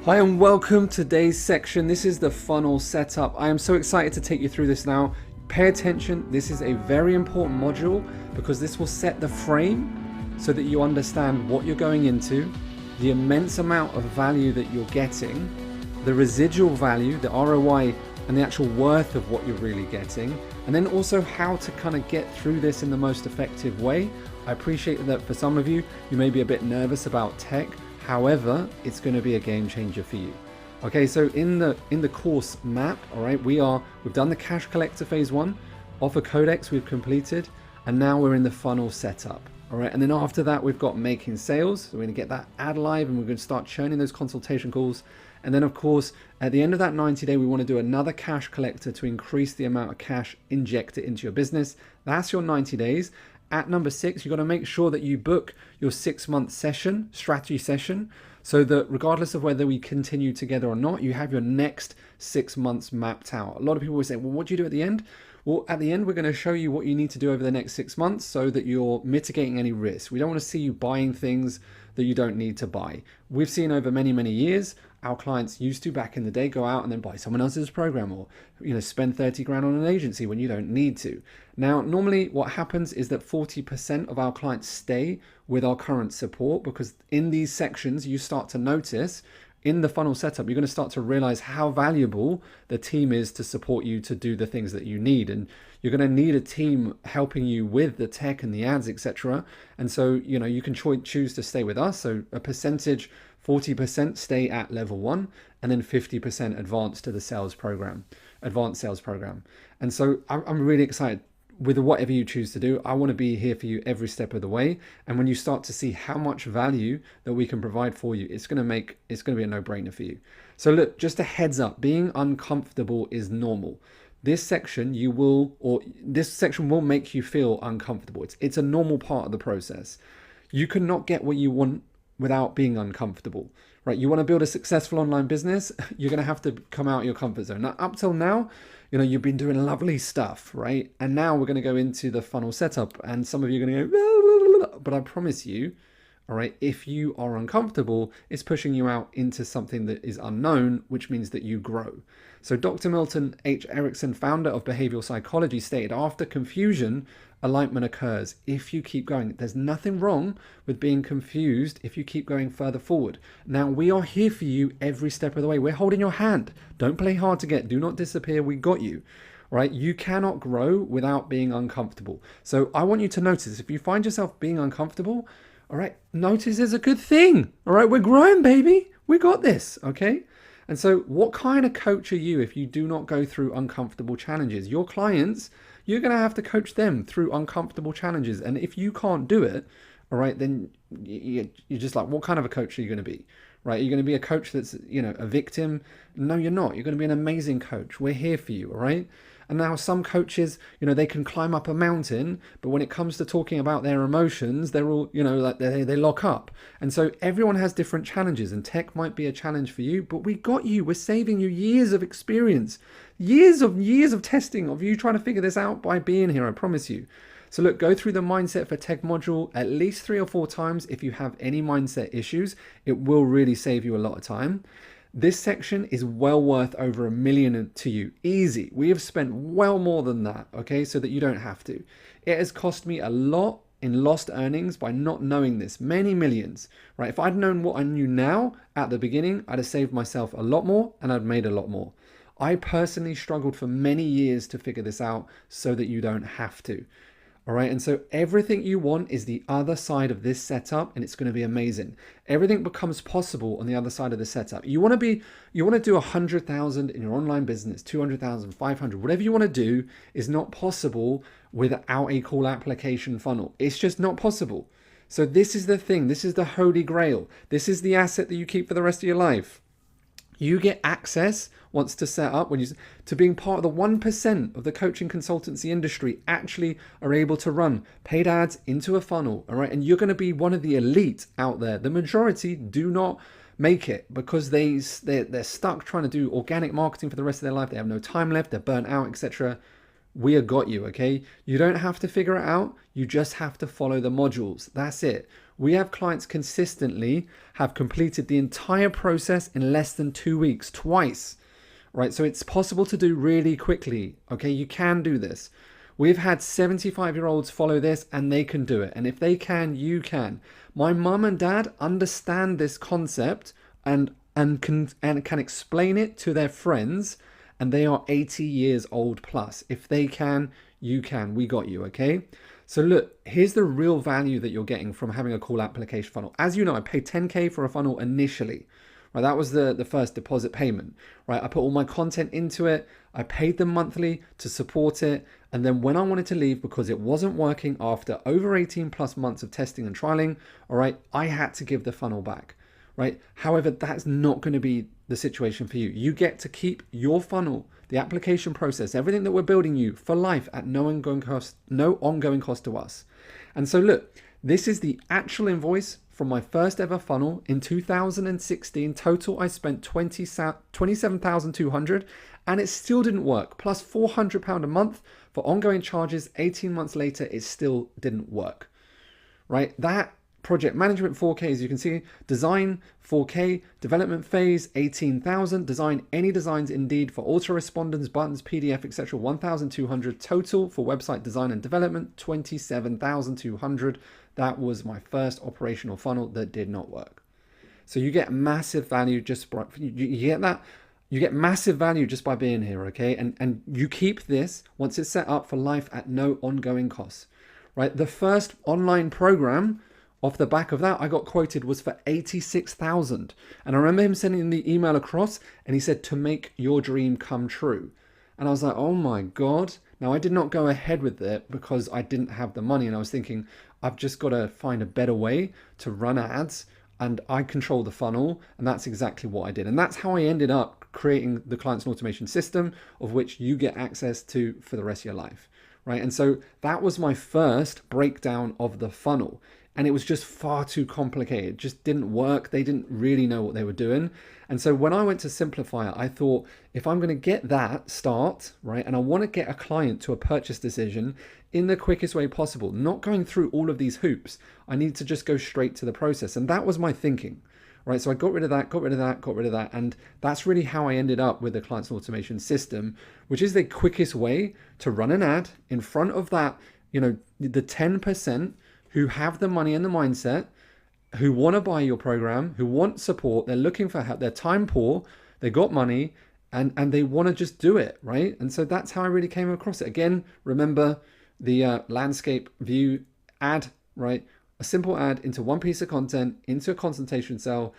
Hi and welcome to today's section. This is the funnel setup. I am so excited to take you through this now. Pay attention. This is a very important module because this will set the frame so that you understand what you're going into, the immense amount of value that you're getting, the residual value, the ROI, and the actual worth of what you're really getting, and then also how to kind of get through this in the most effective way. I appreciate that for some of you, you may be a bit nervous about tech. However, it's going to be a game changer for you. Okay, so in the course map, all right, we've done the cash collector phase 1, offer codex we've completed, and now we're in the funnel setup. All right, and then after that, we've got making sales. So we're going to get that ad live and we're going to start churning those consultation calls. And then of course, at the end of that 90-day, we want to do another cash collector to increase the amount of cash injected into your business. That's your 90 days. At number 6, you've got to make sure that you book your 6-month session, strategy session, so that regardless of whether we continue together or not, you have your next 6 months mapped out. A lot of people will say, well, what do you do at the end? Well, at the end, we're going to show you what you need to do over the next 6 months so that you're mitigating any risk. We don't want to see you buying things that you don't need to buy. We've seen over many, many years, our clients used to back in the day go out and then buy someone else's program or spend 30 grand on an agency when you don't need to. Now, normally what happens is that 40% of our clients stay with our current support because in these sections, you start to notice in the funnel setup, you're going to start to realize how valuable the team is to support you to do the things that you need. And you're going to need a team helping you with the tech and the ads, etc. And so, you can choose to stay with us. So a percentage, 40% stay at level 1 and then 50% advance to the advanced sales program. And so I'm really excited with whatever you choose to do. I want to be here for you every step of the way. And when you start to see how much value that we can provide for you, it's going to be a no-brainer for you. So look, just a heads up, being uncomfortable is normal. This section will make you feel uncomfortable. It's a normal part of the process. You cannot get what you want without being uncomfortable, right? You want to build a successful online business, you're going to have to come out of your comfort zone. Now, up till now, you've been doing lovely stuff, right? And now we're going to go into the funnel setup and some of you are going to go, blah, blah, blah. But I promise you, all right, if you are uncomfortable, it's pushing you out into something that is unknown, which means that you grow. So Dr. Milton H. Erickson, founder of behavioral psychology, stated, after confusion, alignment occurs. If you keep going, there's nothing wrong with being confused if you keep going further forward. Now, we are here for you every step of the way. We're holding your hand. Don't play hard to get. Do not disappear. We got you. Right? You cannot grow without being uncomfortable. So I want you to notice, if you find yourself being uncomfortable, all right, notice it's a good thing. All right, we're growing, baby. We got this, okay? And so what kind of coach are you if you do not go through uncomfortable challenges? Your clients, you're going to have to coach them through uncomfortable challenges. And if you can't do it, all right, then you're just like, what kind of a coach are you going to be? Right? You're going to be a coach that's, a victim? No, you're not. You're going to be an amazing coach. We're here for you, all right? And now some coaches, they can climb up a mountain, but when it comes to talking about their emotions, they're all, like they lock up. And so everyone has different challenges, and tech might be a challenge for you, but we got you. We're saving you years of experience, years of testing of you trying to figure this out by being here, I promise you. So look, go through the mindset for tech module at least 3 or 4 times. If you have any mindset issues, it will really save you a lot of time. This section is well worth over $1 million to you. Easy. We have spent well more than that, okay, so that you don't have to. It has cost me a lot in lost earnings by not knowing this, many millions, right? If I'd known what I knew now at the beginning, I'd have saved myself a lot more and I'd made a lot more. I personally struggled for many years to figure this out so that you don't have to. All right, and so everything you want is the other side of this setup, and it's going to be amazing. Everything becomes possible on the other side of the setup. You want to do 100,000 in your online business, 200,000, 500, whatever you want to do is not possible without a call application funnel. It's just not possible. So this is the thing. This is the holy grail. This is the asset that you keep for the rest of your life. You get access once to set up to being part of the 1% of the coaching consultancy industry actually are able to run paid ads into a funnel. All right. And you're going to be one of the elite out there. The majority do not make it because they're stuck trying to do organic marketing for the rest of their life. They have no time left. They're burnt out, etc. we have got you, okay? You don't have to figure it out. You just have to follow the modules. That's it. We have clients consistently have completed the entire process in less than 2 weeks, twice, right? So it's possible to do really quickly, okay? You can do this. We've had 75-year-olds follow this and they can do it. And if they can, you can. My mum and dad understand this concept and can explain it to their friends, and they are 80 years old plus. If they can, you can. We got you, okay? So look, here's the real value that you're getting from having a call application funnel. As you know, I paid 10K for a funnel initially. Right, that was the first deposit payment, right? I put all my content into it. I paid them monthly to support it. And then when I wanted to leave because it wasn't working after over 18 plus months of testing and trialing, all right, I had to give the funnel back, right? However, that's not going to be the situation for you. You get to keep your funnel, the application process, everything that we're building you for life at no ongoing cost to us. And so look, this is the actual invoice from my first ever funnel in 2016. Total, I spent 27,200 and it still didn't work. Plus £400 a month for ongoing charges. 18 months later, it still didn't work, right? That project management 4K, as you can see, design 4K, development phase 18,000, design any designs Indeed for autoresponders, buttons, PDF, etc. 1,200 total for website design and development 27,200. That was my first operational funnel that did not work. So you get massive value just by, you get that. You get massive value just by being here, okay? And you keep this once it's set up for life at no ongoing costs, right? The first online program off the back of that I got quoted was for 86,000. And I remember him sending the email across and he said, to make your dream come true. And I was like, oh my God. Now I did not go ahead with it because I didn't have the money. And I was thinking, I've just got to find a better way to run ads and I control the funnel. And that's exactly what I did. And that's how I ended up creating the Clients and Automation system, of which you get access to for the rest of your life, right? And so that was my first breakdown of the funnel. And it was just far too complicated. It just didn't work. They didn't really know what they were doing. And so when I went to simplify it, I thought, if I'm going to get that start, right, and I want to get a client to a purchase decision in the quickest way possible, not going through all of these hoops, I need to just go straight to the process. And that was my thinking, right? So I got rid of that. And that's really how I ended up with the Clients and Automation system, which is the quickest way to run an ad in front of that, you know, the 10% who have the money and the mindset, who want to buy your program, who want support, they're looking for help, they're time poor, they got money, and they want to just do it, right? And so that's how I really came across it. Again, remember the landscape view ad, right? A simple ad into one piece of content, into a consultation cell.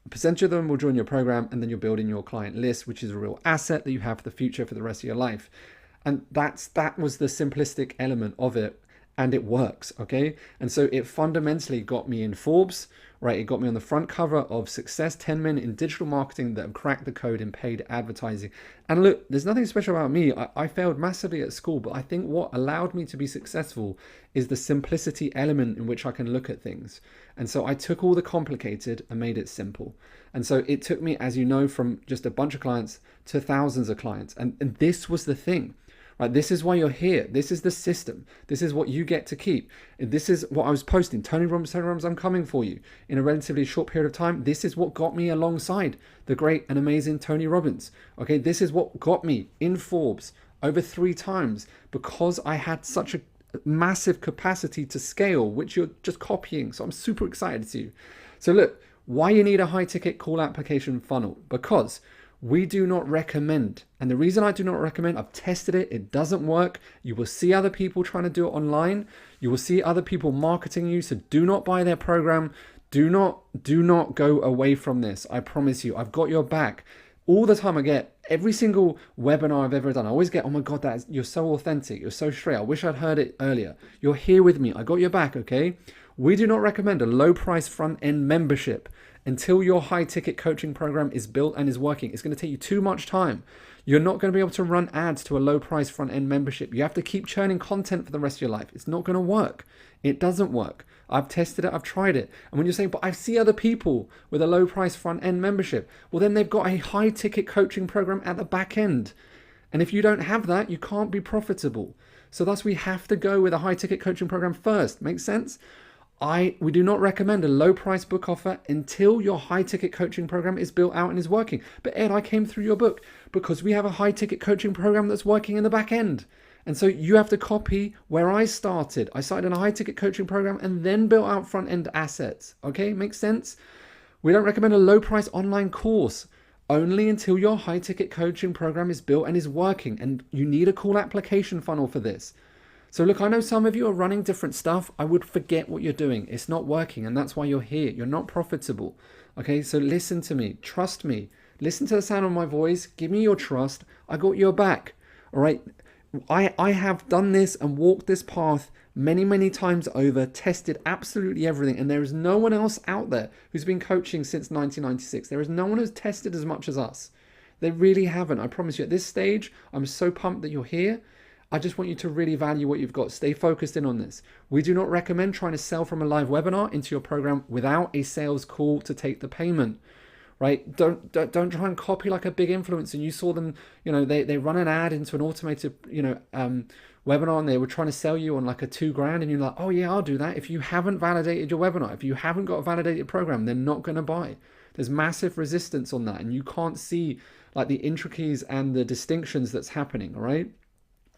A percentage of them will join your program, and then you're building your client list, which is a real asset that you have for the future for the rest of your life. And that was the simplistic element of it. And it works, okay? And so it fundamentally got me in Forbes, right? It got me on the front cover of Success 10 Men in Digital Marketing that have cracked the code in paid advertising. And look, there's nothing special about me. I failed massively at school, but I think what allowed me to be successful is the simplicity element in which I can look at things. And so I took all the complicated and made it simple. And so it took me, as you know, from just a bunch of clients to thousands of clients. And this was the thing. Right, this is why you're here. This is the system. This is what you get to keep. This is what I was posting. Tony Robbins, I'm coming for you. In a relatively short period of time, this is what got me alongside the great and amazing Tony Robbins. Okay, this is what got me in Forbes over 3 times because I had such a massive capacity to scale, which you're just copying. So I'm super excited to you. So look, why you need a high ticket call application funnel? Because we do not recommend. And the reason I do not recommend, I've tested it, it doesn't work. You will see other people trying to do it online. You will see other people marketing you. So do not buy their program. Do not go away from this. I promise you, I've got your back. All the time I get, every single webinar I've ever done, I always get, oh my God, you're so authentic. You're so straight. I wish I'd heard it earlier. You're here with me. I got your back, okay? We do not recommend a low price front end membership until your high ticket coaching program is built and is working. It's going to take you too much time. You're not going to be able to run ads to a low price front end membership. You have to keep churning content for the rest of your life. It's not going to work. It doesn't work. I've tested it. I've tried it. And when you're saying, but I see other people with a low price front end membership, well, then they've got a high ticket coaching program at the back end. And if you don't have that, you can't be profitable. So thus we have to go with a high ticket coaching program first. Makes sense? We do not recommend a low price book offer until your high ticket coaching program is built out and is working. But Ed, I came through your book because we have a high ticket coaching program that's working in the back end. And so you have to copy where I started. I started in a high ticket coaching program and then built out front end assets. Okay, makes sense? We don't recommend a low price online course only until your high ticket coaching program is built and is working. And you need a cool application funnel for this. So look, I know some of you are running different stuff. I would forget what you're doing. It's not working, and that's why you're here. You're not profitable. Okay, so listen to me. Trust me. Listen to the sound of my voice. Give me your trust. I got your back. All right. I have done this and walked this path many, many times over, tested absolutely everything. And there is no one else out there who's been coaching since 1996. There is no one who's tested as much as us. They really haven't. I promise you, at this stage, I'm so pumped that you're here. I just want you to really value what you've got. Stay focused in on this. We do not recommend trying to sell from a live webinar into your program without a sales call to take the payment, right? Don't try and copy like a big influencer. You saw them, they run an ad into an automated, webinar, and they were trying to sell you on like a $2,000, and you're like, oh yeah, I'll do that. If you haven't validated your webinar, if you haven't got a validated program, they're not going to buy. There's massive resistance on that, and you can't see like the intricacies and the distinctions that's happening, all right?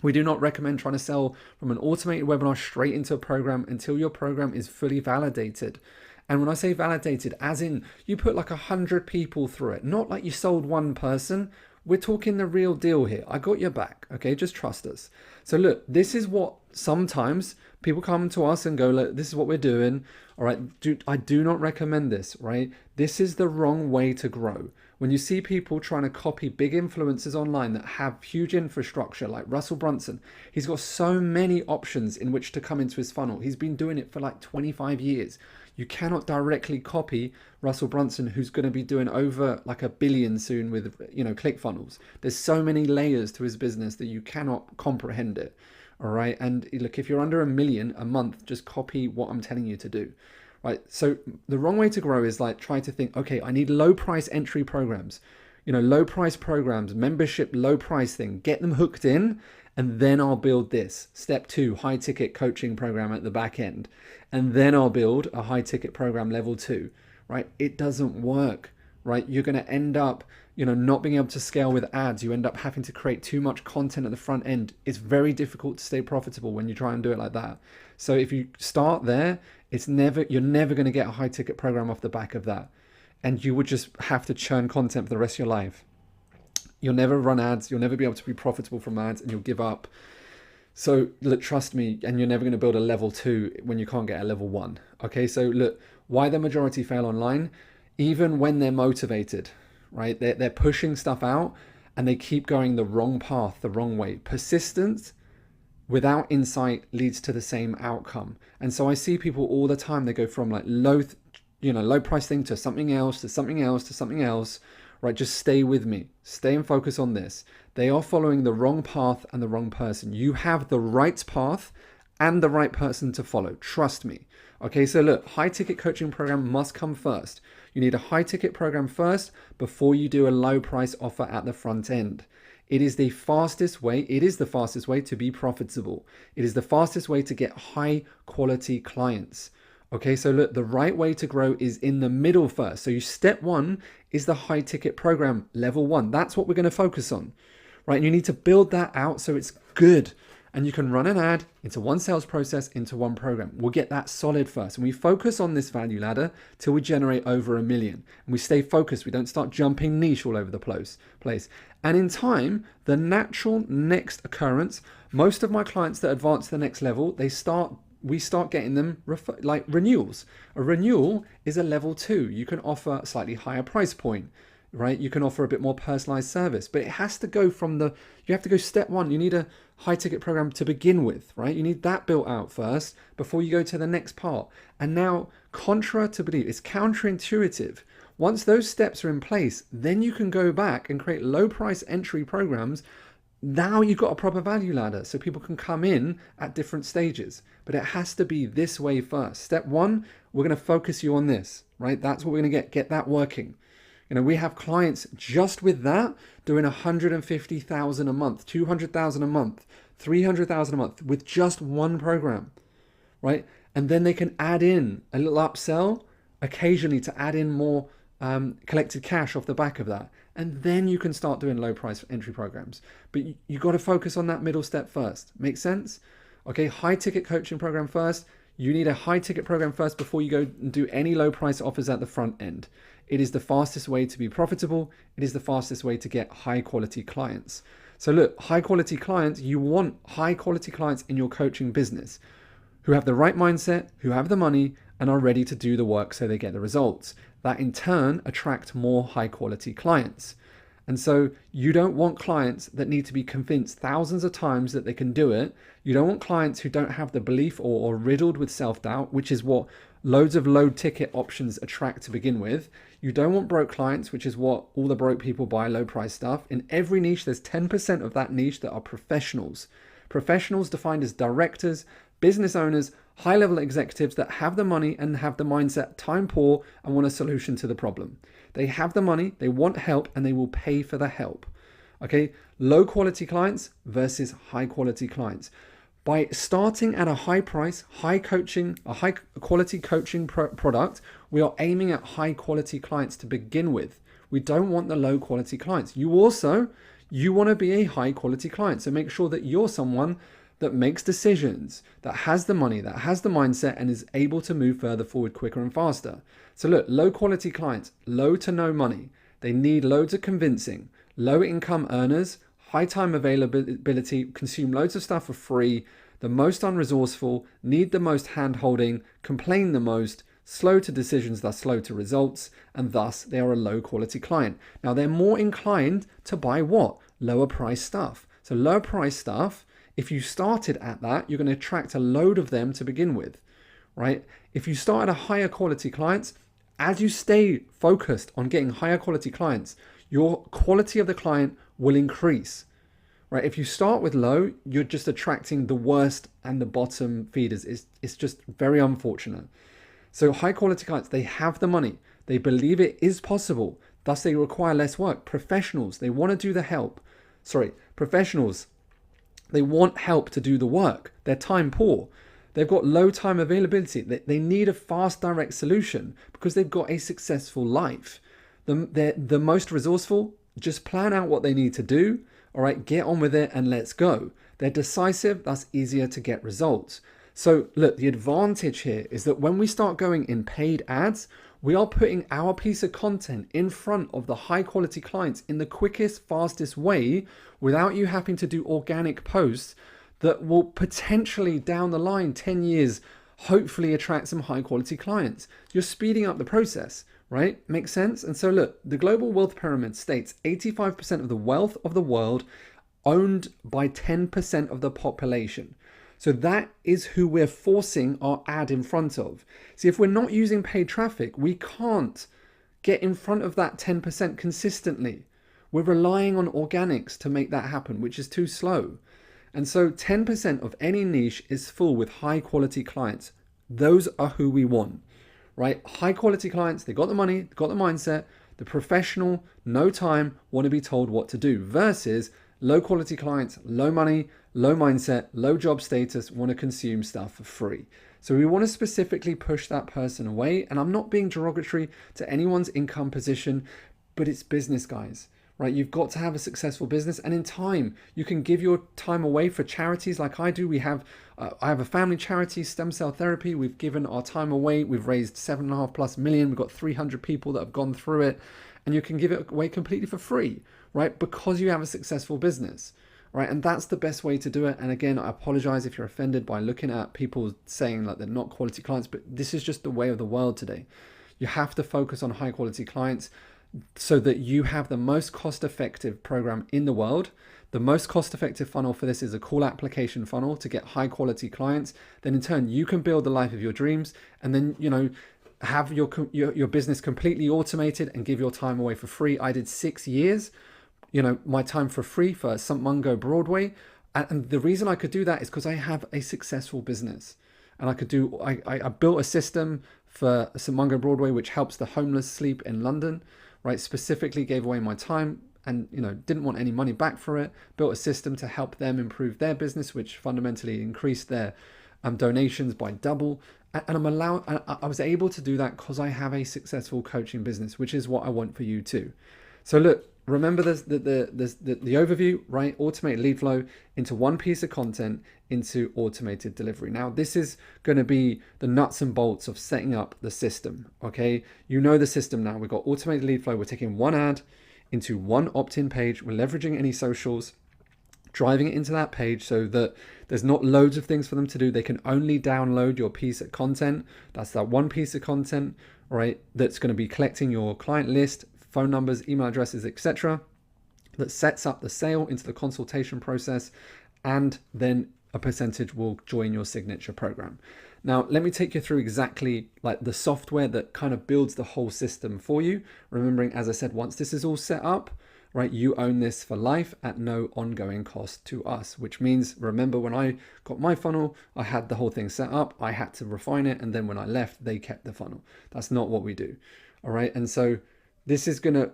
We do not recommend trying to sell from an automated webinar straight into a program until your program is fully validated. And when I say validated, as in you put like 100 people through it, not like you sold one person. We're talking the real deal here. I got your back, okay? Just trust us. So look, this is what sometimes people come to us and go, look, this is what we're doing. All right, I do not recommend this, right? This is the wrong way to grow. When you see people trying to copy big influencers online that have huge infrastructure like Russell Brunson, he's got so many options in which to come into his funnel. He's been doing it for like 25 years. You cannot directly copy Russell Brunson, who's going to be doing over like $1 billion soon with, ClickFunnels. There's so many layers to his business that you cannot comprehend it. All right. And look, if you're under $1 million a month, just copy what I'm telling you to do. Right. So the wrong way to grow is like try to think, okay, I need low price entry programs, low price programs, membership, low price thing, get them hooked in, and then I'll build this. Step 2, high ticket coaching program at the back end. And then I'll build a high ticket program level 2, right? It doesn't work, right? You're going to end up, not being able to scale with ads. You end up having to create too much content at the front end. It's very difficult to stay profitable when you try and do it like that. So if you start there, you're never going to get a high ticket program off the back of that. And you would just have to churn content for the rest of your life. You'll never run ads. You'll never be able to be profitable from ads, and you'll give up. So look, trust me, and you're never going to build a level 2 when you can't get a level 1. Okay, so look, why the majority fail online, even when they're motivated, right? They're pushing stuff out and they keep going the wrong path, the wrong way. Persistence without insight leads to the same outcome. And so I see people all the time, they go from like low price thing to something else, to something else, to something else. Right, just stay with me. Stay and focus on this. They are following the wrong path and the wrong person. You have the right path and the right person to follow. Trust me. Okay, so look, high ticket coaching program must come first. You need a high ticket program first before you do a low price offer at the front end. It is the fastest way. It is the fastest way to be profitable. It is the fastest way to get high quality clients. Okay, so look, the right way to grow is in the middle first. So step 1 is the high ticket program, level 1. That's what we're going to focus on, right? And you need to build that out so it's good. And you can run an ad into one sales process, into one program. We'll get that solid first. And we focus on this value ladder till we generate over $1 million. And we stay focused. We don't start jumping niche all over the place. And in time, the natural next occurrence, most of my clients that advance to the next level, we start getting them like renewals. A renewal is a level 2. You can offer a slightly higher price point, right? You can offer a bit more personalized service, but it has to go you have to go step 1. You need a high ticket program to begin with, right? You need that built out first before you go to the next part. And now, contra to believe, it's counterintuitive. Once those steps are in place, then you can go back and create low price entry programs. Now you've got a proper value ladder so people can come in at different stages, but it has to be this way first. Step 1, we're going to focus you on this, right? That's what we're going to get that working. We have clients just with that doing 150,000 a month, 200,000 a month, 300,000 a month with just one program, right? And then they can add in a little upsell occasionally to add in more collected cash off the back of that. And then you can start doing low price entry programs. But you got to focus on that middle step first. Make sense? Okay, high ticket coaching program first. You need a high ticket program first before you go and do any low price offers at the front end. It is the fastest way to be profitable. It is the fastest way to get high quality clients. So look, high quality clients, you want high quality clients in your coaching business who have the right mindset, who have the money, and are ready to do the work so they get the results. That in turn attract more high quality clients. And so you don't want clients that need to be convinced thousands of times that they can do it. You don't want clients who don't have the belief or are riddled with self-doubt, which is what loads of low ticket options attract to begin with. You don't want broke clients, which is what all the broke people buy low price stuff. In every niche, there's 10% of that niche that are professionals. Professionals defined as directors, business owners, high-level executives that have the money and have the mindset time poor and want a solution to the problem. They have the money, they want help, and they will pay for the help. Okay, low quality clients versus high quality clients. By starting at a high price, high quality coaching product, we are aiming at high quality clients to begin with. We don't want the low quality clients. You want to be a high quality client. So make sure that you're someone that makes decisions, that has the money, that has the mindset, and is able to move further forward quicker and faster. So look, low quality clients, low to no money. They need loads of convincing, low income earners, high time availability, consume loads of stuff for free, the most unresourceful, need the most hand holding, complain the most, slow to decisions, thus slow to results, and thus they are a low quality client. Now they're more inclined to buy what? Lower price stuff. So lower price stuff, if you started at that, you're going to attract a load of them to begin with, right? If you start at a higher quality clients, as you stay focused on getting higher quality clients, your quality of the client will increase, right? If you start with low, you're just attracting the worst and the bottom feeders. It's just very unfortunate. So high quality clients, they have the money. They believe it is possible. Thus they require less work. Professionals, they want to do the help. Professionals, they want help to do the work. They're time poor. They've got low time availability. They need a fast, direct solution because they've got a successful life. They're the most resourceful. Just plan out what they need to do. All right, get on with it and let's go. They're decisive. That's easier to get results. So look, the advantage here is that when we start going in paid ads, we are putting our piece of content in front of the high quality clients in the quickest, fastest way without you having to do organic posts that will potentially down the line, 10 years, hopefully attract some high quality clients. You're speeding up the process, right? Makes sense? And so look, the global wealth pyramid states 85% of the wealth of the world owned by 10% of the population. So that is who we're forcing our ad in front of. See, if we're not using paid traffic, we can't get in front of that 10% consistently. We're relying on organics to make that happen, which is too slow. And so 10% of any niche is full with high quality clients. Those are who we want, right? High quality clients, they got the money, they got the mindset, the professional, no time, want to be told what to do versus low quality clients, low money, low mindset, low job status, want to consume stuff for free. So we want to specifically push that person away. And I'm not being derogatory to anyone's income position, but it's business, guys, right? You've got to have a successful business, and in time, you can give your time away for charities like I do. I have a family charity, Stem Cell Therapy. We've given our time away. We've raised 7.5+ million. We've got 300 people that have gone through it, and you can give it away completely for free, right? Because you have a successful business. Right, and that's the best way to do it. And again, I apologize if you're offended by looking at people saying that they're not quality clients, but this is just the way of the world today. You have to focus on high quality clients so that you have the most cost-effective program in the world. The most cost-effective funnel for this is a call application funnel to get high quality clients. Then in turn, you can build the life of your dreams, and then, have your business completely automated and give your time away for free. I did 6 years. My time for free for St. Mungo Broadway. And the reason I could do that is because I have a successful business. And I built a system for St. Mungo Broadway, which helps the homeless sleep in London, right? Specifically gave away my time and, didn't want any money back for it. Built a system to help them improve their business, which fundamentally increased their donations by double. And I was able to do that because I have a successful coaching business, which is what I want for you too. So look, remember the overview, right? Automated lead flow into one piece of content into automated delivery. Now, this is going to be the nuts and bolts of setting up the system, okay? You know the system now. We've got automated lead flow. We're taking one ad into one opt-in page. We're leveraging any socials, driving it into that page so that there's not loads of things for them to do. They can only download your piece of content. That's that one piece of content, right? That's going to be collecting your client list, phone numbers, email addresses, etc. That sets up the sale into the consultation process, and then a percentage will join your signature program. Now, let me take you through exactly like the software that kind of builds the whole system for you. Remembering, as I said, once this is all set up, right, you own this for life at no ongoing cost to us, which means, remember, when I got my funnel, I had the whole thing set up, I had to refine it, and then when I left, they kept the funnel. That's not what we do. All right. And so this is going to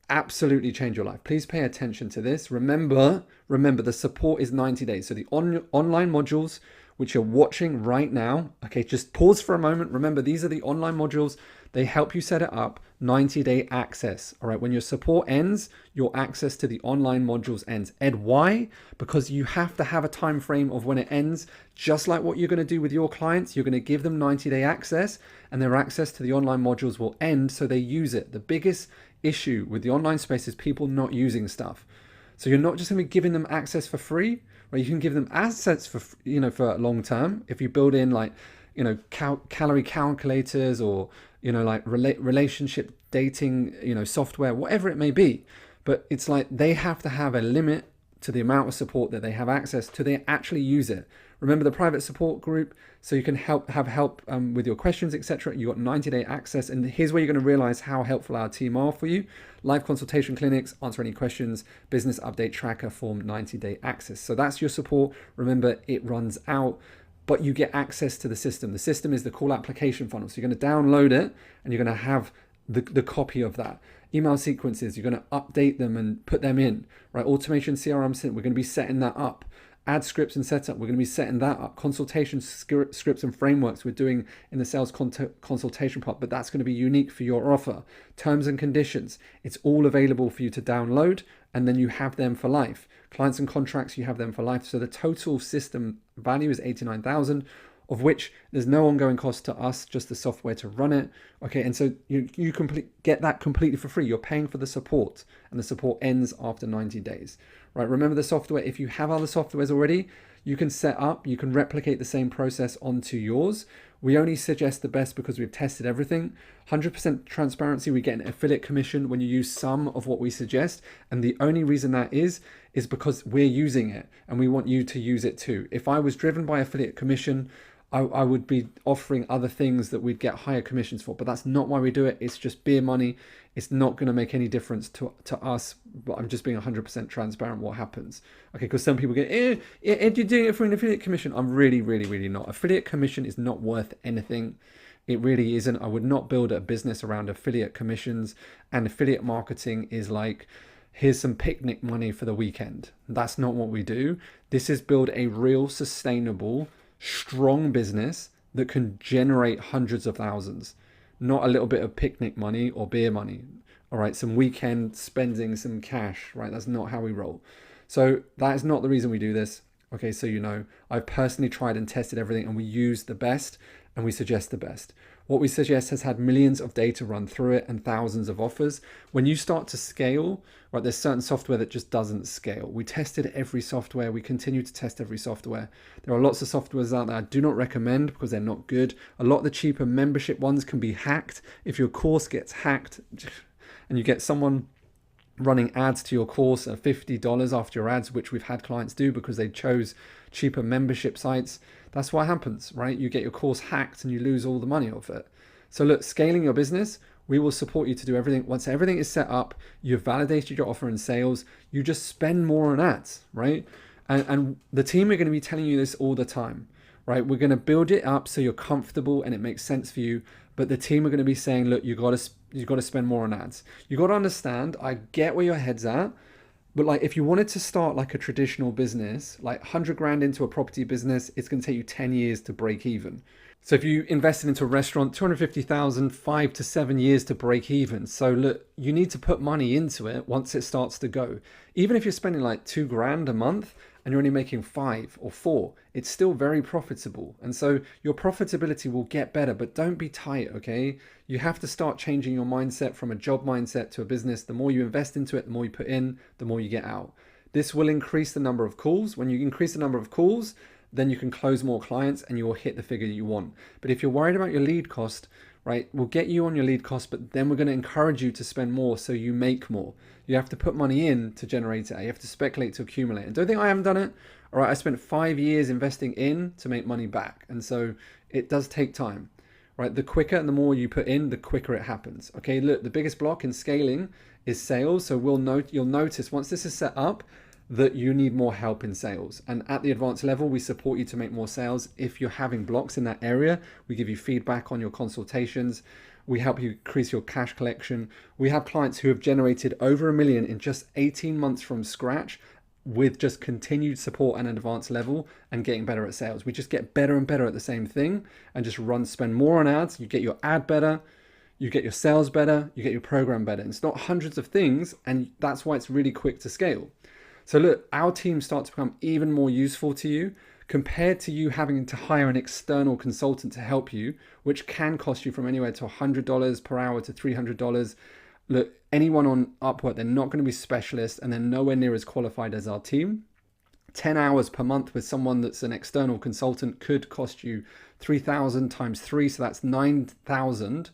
absolutely change your life. Please pay attention to this. Remember, the support is 90 days. So the online modules, which you're watching right now, okay, just pause for a moment. Remember, these are the online modules. They help you set it up, 90-day access. All right, when your support ends, your access to the online modules ends. Ed, why? Because you have to have a time frame of when it ends. Just like what you're going to do with your clients, you're going to give them 90-day access, and their access to the online modules will end, so they use it. The biggest issue with the online space is people not using stuff. So you're not just going to be giving them access for free, right? You can give them assets for, for long term. If you build in like, calorie calculators or, like relationship dating, software, whatever it may be. But it's like they have to have a limit to the amount of support that they have access to. They actually use it. Remember the private support group, so you can have help with your questions, etc. You got 90-day access, and here's where you're going to realize how helpful our team are for you. Live consultation clinics, answer any questions, business update tracker, form 90-day access. So that's your support. Remember, it runs out, but you get access to the system. The system is the call application funnel. So you're going to download it, and you're going to have the copy of that. Email sequences, you're going to update them and put them in, right? Automation CRM sync, we're going to be setting that up. Ad scripts and setup, we're going to be setting that up. Consultation scripts and frameworks we're doing in the sales consultation part, but that's going to be unique for your offer. Terms and conditions, it's all available for you to download, and then you have them for life. Clients and contracts, you have them for life. So the total system value is 89,000, of which there's no ongoing cost to us, just the software to run it. Okay, and so you get that completely for free. You're paying for the support, and the support ends after 90 days. Right, remember the software, if you have other softwares already, you can set up, you can replicate the same process onto yours. We only suggest the best because we've tested everything. 100% transparency, we get an affiliate commission when you use some of what we suggest. And the only reason that is because we're using it, and we want you to use it too. If I was driven by affiliate commission, I would be offering other things that we'd get higher commissions for, but that's not why we do it. It's just beer money. It's not going to make any difference to us, but I'm just being 100% transparent what happens. Okay, because some people get, Ed, you're doing it for an affiliate commission. I'm really, really, really not. Affiliate commission is not worth anything. It really isn't. I would not build a business around affiliate commissions, and affiliate marketing is like, here's some picnic money for the weekend. That's not what we do. This is build a real sustainable, strong business that can generate hundreds of thousands, not a little bit of picnic money or beer money. All right, some weekend spending, some cash, right? That's not how we roll. So that is not the reason we do this. Okay, so I've personally tried and tested everything, and we use the best, and we suggest the best. What we suggest has had millions of data run through it and thousands of offers. When you start to scale, right, there's certain software that just doesn't scale. We tested every software. We continue to test every software. There are lots of softwares out there I do not recommend because they're not good. A lot of the cheaper membership ones can be hacked. If your course gets hacked and you get someone running ads to your course at $50 after your ads, which we've had clients do because they chose cheaper membership sites, that's what happens, right? You get your course hacked and you lose all the money off it. So look, scaling your business, we will support you to do everything. Once everything is set up, you've validated your offer in sales, you just spend more on ads, right? And the team are going to be telling you this all the time, right? We're going to build it up so you're comfortable and it makes sense for you. But the team are going to be saying, look, you got you've got to spend more on ads. You got to understand, I get where your head's at, but like if you wanted to start like a traditional business, like 100 grand into a property business, it's going to take you 10 years to break even. So if you invested into a restaurant, 250,000, 5 to 7 years to break even. So look, you need to put money into it once it starts to go. Even if you're spending like 2 grand a month and you're only making 5 or 4, it's still very profitable. And so your profitability will get better, but don't be tight, okay? You have to start changing your mindset from a job mindset to a business. The more you invest into it, the more you put in, the more you get out. This will increase the number of calls. When you increase the number of calls, then you can close more clients and you will hit the figure you want. But if you're worried about your lead cost, right, we'll get you on your lead cost, but then we're going to encourage you to spend more so you make more. You have to put money in to generate it. You have to speculate to accumulate. And don't think I haven't done it. All right, I spent 5 years investing in to make money back. And so it does take time, right? The quicker and the more you put in, the quicker it happens. Okay, look, the biggest block in scaling is sales. So you'll notice once this is set up, that you need more help in sales. And at the advanced level, we support you to make more sales. If you're having blocks in that area, we give you feedback on your consultations. We help you increase your cash collection. We have clients who have generated over $1 million in just 18 months from scratch with just continued support and advanced level and getting better at sales. We just get better and better at the same thing and just spend more on ads. You get your ad better, you get your sales better, you get your program better. And it's not hundreds of things, and that's why it's really quick to scale. So look, our team starts to become even more useful to you compared to you having to hire an external consultant to help you, which can cost you from anywhere to $100 per hour to $300. Look, anyone on Upwork, they're not going to be specialists and they're nowhere near as qualified as our team. 10 hours per month with someone that's an external consultant could cost you 3,000 times 3. So that's 9,000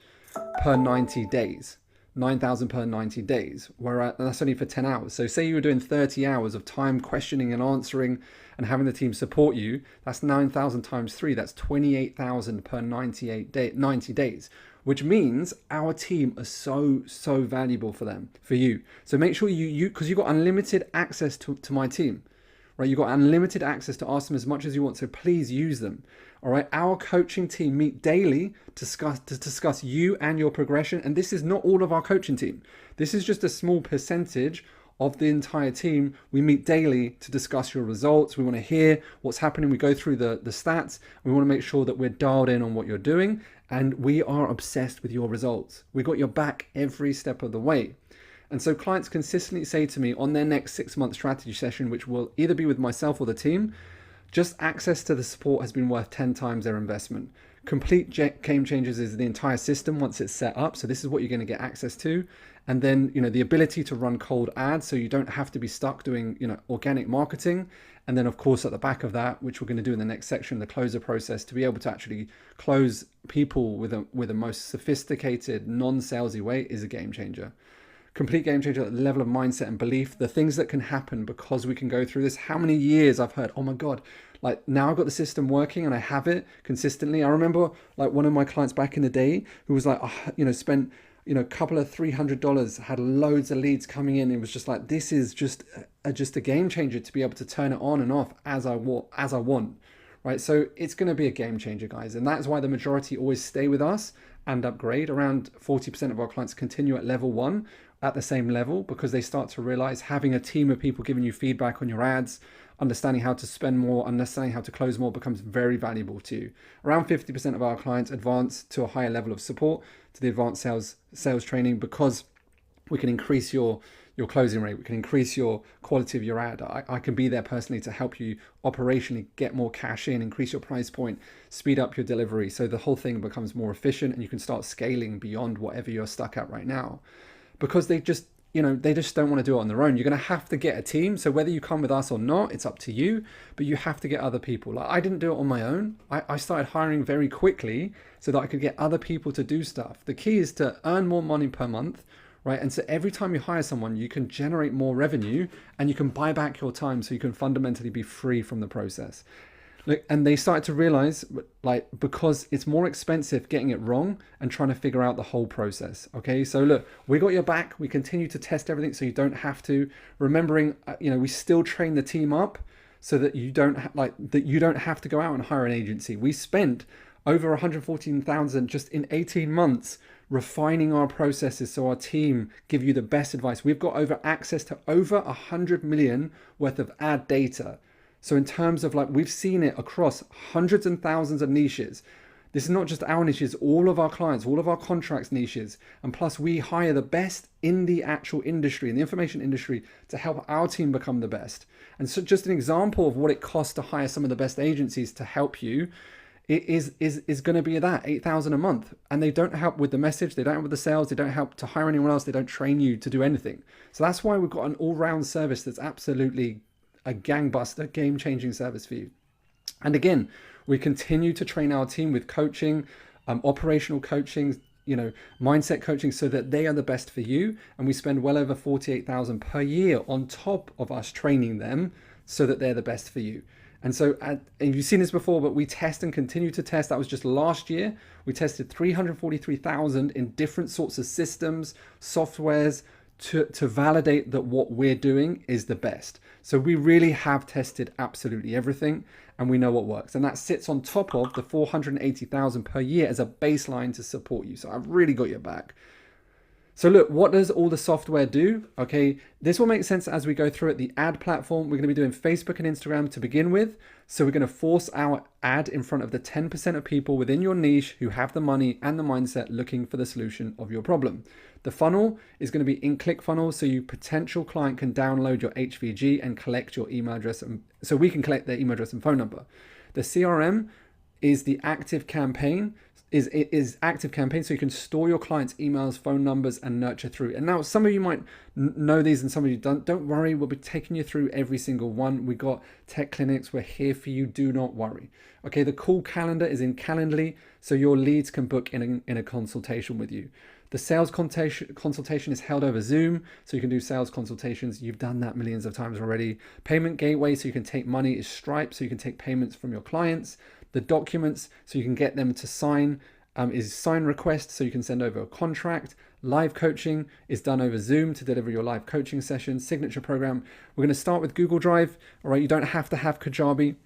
per 90 days. 9,000 per 90 days, whereas that's only for 10 hours. So say you were doing 30 hours of time questioning and answering and having the team support you, that's 9,000 times 3, that's 28,000 per 90 days, which means our team are so valuable for you. So make sure because you've got unlimited access to my team, right? You've got unlimited access to ask them as much as you want, so please use them. All right, our coaching team meet daily to discuss you and your progression. And this is not all of our coaching team. This is just a small percentage of the entire team. We meet daily to discuss your results. We want to hear what's happening. We go through the stats. We want to make sure that we're dialed in on what you're doing. And we are obsessed with your results. We got your back every step of the way. And so clients consistently say to me on their next 6-month strategy session, which will either be with myself or the team, just access to the support has been worth 10 times their investment. Complete Game Changers is the entire system once it's set up. So this is what you're going to get access to. And then, the ability to run cold ads so you don't have to be stuck doing, organic marketing. And then of course, at the back of that, which we're going to do in the next section, the closer process, to be able to actually close people with a most sophisticated, non-salesy way is a game changer. Complete game changer at the level of mindset and belief, the things that can happen because we can go through this. How many years I've heard, oh my God, like now I've got the system working and I have it consistently. I remember like one of my clients back in the day who was like, spent, a couple of $300, had loads of leads coming in. It was just like, this is just a game changer to be able to turn it on and off as I want. Right. So it's going to be a game changer, guys. And that's why the majority always stay with us and upgrade. Around 40% of our clients continue at level 1 at the same level because they start to realize having a team of people giving you feedback on your ads, understanding how to spend more, understanding how to close more becomes very valuable to you. Around 50% of our clients advance to a higher level of support, to the advanced sales training, because we can increase your closing rate, we can increase your quality of your ad. I can be there personally to help you operationally get more cash in, increase your price point, speed up your delivery, so the whole thing becomes more efficient and you can start scaling beyond whatever you're stuck at right now. Because they just don't want to do it on their own. You're going to have to get a team. So whether you come with us or not, it's up to you, but you have to get other people. Like I didn't do it on my own. I started hiring very quickly so that I could get other people to do stuff. The key is to earn more money per month, right? And so every time you hire someone, you can generate more revenue and you can buy back your time so you can fundamentally be free from the process. Look, and they started to realize, like, because it's more expensive getting it wrong and trying to figure out the whole process. Okay, so look, we got your back. We continue to test everything so you don't have to. Remembering, we still train the team up so that you don't have to go out and hire an agency. We spent over 114,000 just in 18 months refining our processes so our team give you the best advice. We've got access to over 100 million worth of ad data. So in terms of like, we've seen it across hundreds and thousands of niches. This is not just our niches, all of our clients, all of our contracts niches. And plus we hire the best in the actual industry, in the information industry, to help our team become the best. And so just an example of what it costs to hire some of the best agencies to help you, it is going to be that $8,000 a month. And they don't help with the message. They don't help with the sales. They don't help to hire anyone else. They don't train you to do anything. So that's why we've got an all-round service that's absolutely a gangbuster, game-changing service for you. And again, we continue to train our team with coaching, operational coaching, mindset coaching, so that they are the best for you. And we spend well over $48,000 per year on top of us training them so that they're the best for you. And so, and you've seen this before, but we test and continue to test. That was just last year. We tested 343,000 in different sorts of systems, softwares, to validate that what we're doing is the best. So we really have tested absolutely everything, and we know what works. And that sits on top of the 480,000 per year as a baseline to support you. So I've really got your back. So look, what does all the software do? Okay, this will make sense as we go through it. The ad platform, we're going to be doing Facebook and Instagram to begin with. So we're going to force our ad in front of the 10% of people within your niche who have the money and the mindset looking for the solution of your problem. The funnel is going to be in ClickFunnels, so your potential client can download your HVG and collect your email address, so we can collect their email address and phone number. The CRM is the active campaign. Is active campaign, so you can store your clients' emails, phone numbers, and nurture through. And now some of you might know these and some of you don't. Don't worry, we'll be taking you through every single one. We got tech clinics, we're here for you, do not worry. Okay, the call calendar is in Calendly, so your leads can book in a consultation with you. The sales consultation is held over Zoom, so you can do sales consultations. You've done that millions of times already. Payment gateway, so you can take money, is Stripe, so you can take payments from your clients. The documents, so you can get them to sign, is sign request, so you can send over a contract. Live coaching is done over Zoom to deliver your live coaching session. Signature program, we're going to start with Google Drive. All right, you don't have to have Kajabi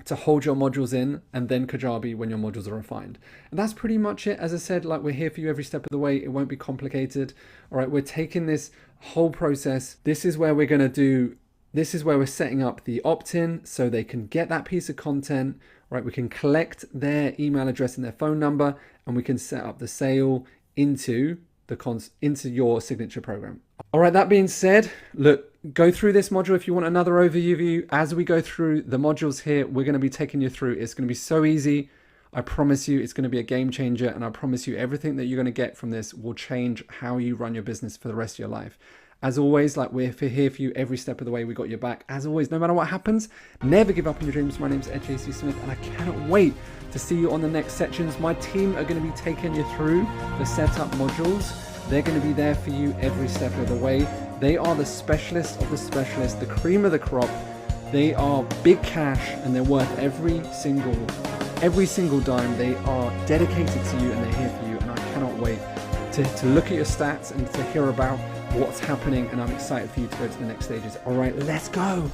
to hold your modules in, and then Kajabi when your modules are refined. And that's pretty much it. As I said, like, we're here for you every step of the way. It won't be complicated. All right, we're taking this whole process. This is where we're setting up the opt-in so they can get that piece of content. Right, we can collect their email address and their phone number, and we can set up the sale into your signature program. All right, that being said, look, go through this module if you want another overview. As we go through the modules here, we're going to be taking you through. It's going to be so easy. I promise you it's going to be a game changer, and I promise you everything that you're going to get from this will change how you run your business for the rest of your life. As always, like, we're here for you every step of the way. We got your back. As always, no matter what happens, never give up on your dreams. My name's Ed J.C. Smith, and I cannot wait to see you on the next sections. My team are going to be taking you through the setup modules. They're going to be there for you every step of the way. They are the specialists of the specialists, the cream of the crop. They are big cash, and they're worth every single dime. They are dedicated to you, and they're here for you. And I cannot wait to look at your stats and to hear about what's happening, and I'm excited for you to go to the next stages. All right, let's go.